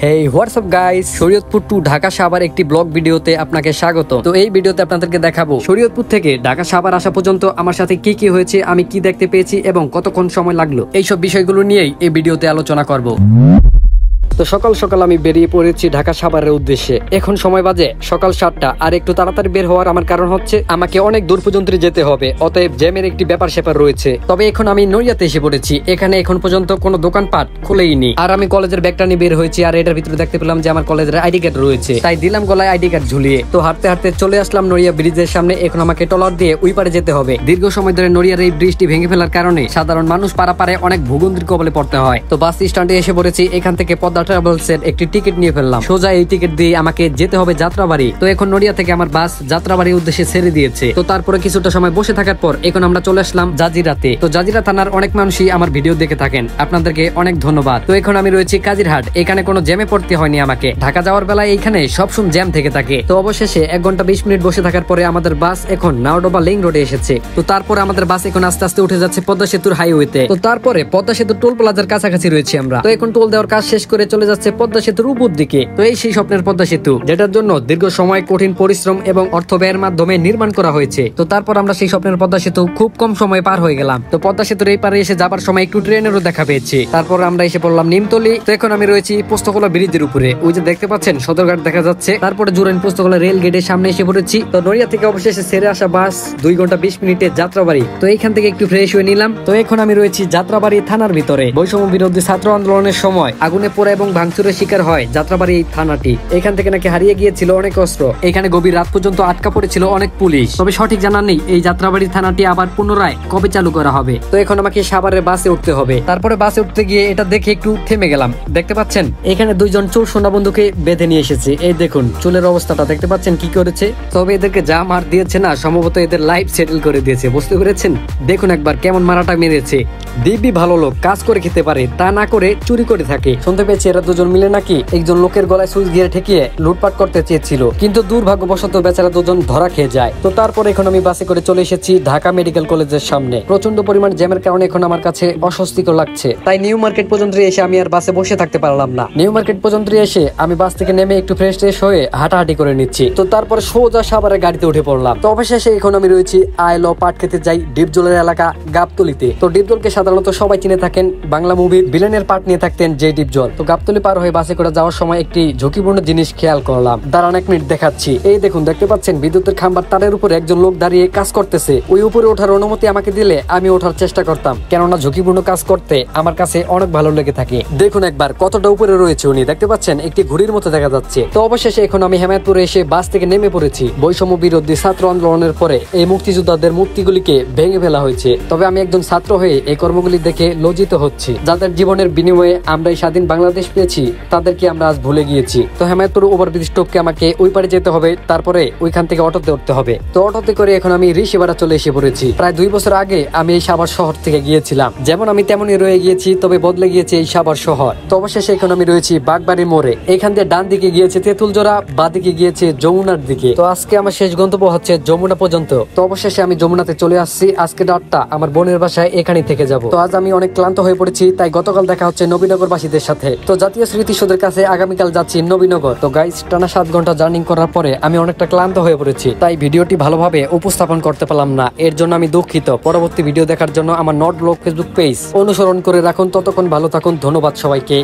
Hey WhatsApp guys, Shariatpur to Dhaka Savar একটি blog ভিডিওতে আপনাকে স্বাগত। তো এই ভিডিওতে আপনাদেরকে দেখাবো শরীয়তপুর থেকে ঢাকা সাভার আসা পর্যন্ত আমার সাথে কি কি হয়েছে, আমি কি দেখতে পেয়েছি এবং কতক্ষণ সময় লাগলো, এইসব বিষয়গুলো নিয়েই এই ভিডিওতে আলোচনা করব। তো সকাল সকাল আমি বেরিয়ে পড়েছি ঢাকা সাভারের উদ্দেশ্যে। এখন সময় বাজে সকাল 7টা। আর একটু তাড়াতাড়ি বের হওয়ার আমার কারণ হচ্ছে আমাকে অনেক দূর পর্যন্ত যেতে হবে, অতএব জ্যামের একটি ব্যাপার স্যাপার রয়েছে। তবে এখন আমি নড়িয়াতে এসে পড়েছি। এখানে এখন পর্যন্ত কোনো দোকানপাট খুলেইনি। আর আমি কলেজের ব্যাগটা নিয়ে বের হয়েছি, আর এটার ভিতরে দেখতে পেলাম যে আমার কলেজের আইডি কার্ড রয়েছে, তাই দিলাম গলায় আইডি কার্ড ঝুলিয়ে। তো হাঁটতে হাঁটতে চলে আসলাম নড়িয়া ব্রিজের সামনে। এখন আমাকে ট্রলার দিয়ে ওই পারে যেতে হবে। দীর্ঘ সময় ধরে নড়িয়ার এই ব্রিজটি ভেঙে ফেলার কারণে সাধারণ মানুষ পারাপারে অনেক ভূগন্ধির কবলে পড়তে হয়। তো বাস স্ট্যান্ডে এসে পড়েছি। এখান থেকে পদ্মা ট্রাভেলস এর একটি টিকিট নিয়ে ফেললাম। সোজা এই টিকিট দিয়ে আমাকে যেতে হবে যাত্রাবাড়ি। তো এখন নড়িয়া থেকে আমার বাস যাত্রাবাড়ির উদ্দেশ্যে ছেড়ে দিয়েছে। তো তারপরে কিছুটা সময় বসে থাকার পর এখন আমরা চলে আসলাম জাজিরাতে। তো জাজিরা থানার অনেক মানুষই আমার ভিডিও দেখে থাকেন, আপনাদেরকে অনেক ধন্যবাদ। তো এখন আমি রয়েছি কাজিরহাট। এখানে কোনো জ্যামে পড়তে হয়নি আমাকে। ঢাকা যাওয়ার বেলায় এইখানে সবসময় জ্যাম থেকে থাকে। তো অবশেষে 1 ঘন্টা 20 মিনিট বসে থাকার পরে আমাদের বাস এখন নাওডোবা লিং রোডে এসেছে। তো তারপরে আমাদের বাস এখন আস্তে আস্তে উঠে যাচ্ছে পদ্মা সেতুর হাইওয়েতে। তো তারপরে পদ্মা সেতুর টোল প্লাজার কাছাকাছি রয়েছে আমরা। তো এখন টোল দেওয়ার কাজ শেষ করে চলে যাচ্ছে পদ্মা সেতুর উপর দিকে। তো এই সেই স্বপ্নের পদ্মা সেতু, যেটার জন্য দীর্ঘ সময় কঠিন পরিশ্রম এবং অর্থ ব্যয়ের মাধ্যমে নির্মাণ করা হয়েছে। তো তারপর আমরা সেই স্বপ্নের পদ্মা সেতু খুব কম সময়ে পার হয়ে গেলাম। তো পদ্মা সেতুর এই পারে এসে যাবার সময় একটু ট্রেনেরও দেখা পেয়েছি। তারপর আমরা এসে পড়লাম নিমতলি। তো এখন আমি রয়েছি পোস্তকলা ব্রিজের উপরে। ওই যে দেখতে পাচ্ছেন সদরঘাট দেখা যাচ্ছে। তারপরে জুরাইন পোস্তকলা রেল গেটের সামনে এসে পড়েছি। তো নড়িয়া থেকে অবশেষে ছেড়ে আসা বাস 2 ঘন্টা 20 মিনিটে যাত্রাবাড়ি। তো এইখান থেকে একটু ফ্রেশ হয়ে নিলাম। তো এখন আমি রয়েছি যাত্রাবাড়ি থানার ভিতরে। বৈষম্য বিরোধী ছাত্র আন্দোলনের সময় আগুনে পোড়া এবং ভাঙচুরের শিকার হয় যাত্রাবাড়ি থানাটি। এখান থেকে নাকি হারিয়ে গিয়েছিল অনেক অস্ত্র। এখানে গভীর রাত পর্যন্ত আটকা পড়েছিল অনেক পুলিশ। তবে সঠিক জানা নেই এই যাত্রাবাড়ি থানাটি আবার পুনরায় কবে চালু করা হবে। তো এখন আমাকে সাভারের বাসে উঠতে হবে। তারপরে বাসে উঠতে গিয়ে এটা দেখে একটু থেমে গেলাম। দেখতে পাচ্ছেন এখানে 2 জন চোর সোনা বন্ধুকে বেঁধে নিয়ে এসেছে। এই দেখুন চুলের অবস্থাটা দেখতে পাচ্ছেন কি করেছে। তবে এদেরকে যা মার দিয়েছে না, সম্ভবত এদের লাইফ সেটেল করে দিয়েছে। বুঝতে পেরেছেন? দেখুন একবার কেমন মারাটা মেরেছে। দিব্যি ভালো লোক, কাজ করে খেতে পারে, তা না করে চুরি করে থাকে। শুনতে পেয়েছি এরা 2 জন মিলে নাকি একজন লোকের গলায় সুইচ গিয়ে ঠেকিয়ে লুটপাট করতে চেয়েছিল, কিন্তু দুর্ভাগ্যবশত বেচারা 2 জন ধরা খেয়ে যায়। তো তারপর এখন আমি বাসে করে চলে এসেছি ঢাকা মেডিকেল কলেজের সামনে। প্রচন্ড পরিমাণ জ্যামের কারণে এখন আমার কাছে অস্বস্তিকর লাগছে। তাই নিউ মার্কেট পর্যন্ত এসে আমি আর বাসে বসে থাকতে পারলাম না। নিউ মার্কেট পর্যন্ত এসে আমি বাস থেকে নেমে একটু ফ্রেশ হয়ে হাঁটাহাঁটি করে নিচ্ছি। তো তারপর সোজা সাভারের গাড়িতে উঠে পড়লাম। তো অবশেষে এখন আমি রয়েছি আইল পাট খেতে যাই ডিপজলের এলাকা গাবতলিতে। তো ডিপজলকে সাধারণত সবাই চিনে থাকেন বাংলা মুভির ভিলেনের পার্ট নিয়ে থাকতেন যে ডিপজল। তো গাবতলি পার হয়ে বাসে করে যাওয়ার সময় একটি ঝুঁকিপূর্ণ জিনিস খেয়াল করলাম। দাঁড়ান 1 মিনিট দেখাচ্ছি। এই দেখুন দেখতে পাচ্ছেন বিদ্যুতের খাম্বার তারের উপরে একজন লোক দাঁড়িয়ে কাজ করতেছে। ওই উপরে ওঠার অনুমতি আমাকে দিলে আমি ওঠার চেষ্টা করতাম, কেননা ঝুঁকিপূর্ণ কাজ করতে আমার কাছে অনেক ভালো লেগে থাকে। দেখুন একবার কতটা উপরে রয়েছে উনি, দেখতে পাচ্ছেন একটি ঘুড়ির মতো দেখা যাচ্ছে। তো অবশেষে এখন আমি হেমায়তপুরে এসে বাস থেকে নেমে পড়েছি। বৈষম্য বিরোধী ছাত্র আন্দোলনের পরে এই মুক্তিযোদ্ধাদের মূর্তিগুলিকে ভেঙে ফেলা হয়েছে। তবে আমি একজন ছাত্র হয়ে এই কর্মগুলি দেখে লজ্জিত হচ্ছি। যাদের জীবনের বিনিময়ে আমরা এই স্বাধীন বাংলাদেশ পেয়েছি, তাদেরকে আমরা আজ ভুলে গিয়েছি। তো হেমায়তপুর ওভারব্রিজ টপকে আমাকে ওই পারে যেতে হবে, তারপরে ওইখান থেকে অটোতে উঠতে হবে। তো অটোতে করে এখন আমি ঋষিপাড়া চলে এসে পড়েছি। প্রায় 2 বছর আগে আমি এই সাভার শহর থেকে গিয়েছিলাম। যেমন আমি তেমনই রয়ে গিয়েছি, তবে বদলে গিয়েছে এই সাভার শহর। তো অবশেষে এখন আমি রয়েছি বাগবাড়ি মোড়ে। এখান দিয়ে ডান দিকে গিয়েছে তেঁতুলজোড়া, বা দিকে গিয়েছে যমুনার দিকে। তো আজকে আমার শেষ গন্তব্য হচ্ছে যমুনা পর্যন্ত। তো অবশেষে আমি যমুনাতে চলে আসছি। আজকে রাতটা আমার বোনের বাসায় এখানেই থেকে যাব। তো আজ আমি অনেক ক্লান্ত হয়ে পড়েছি, তাই গতকাল দেখা হচ্ছে নবীনগরবাসীদের সাথে। তো জাতীয় স্মৃতিসৌধের কাছে আগামীকাল যাচ্ছি নবীনগর। তো গাইস, টানা 7 ঘন্টা জার্নি করার পরে আমি অনেকটা ক্লান্ত হয়ে পড়েছি, তাই ভিডিওটি ভালোভাবে উপস্থাপন করতে পারলাম না। এর জন্য আমি দুঃখিত। পরবর্তী ভিডিও দেখার জন্য আমার নট ব্লগ ফেসবুক পেজ অনুসরণ করে রাখুন। ততক্ষণ ভালো থাকুন। ধন্যবাদ সবাইকে।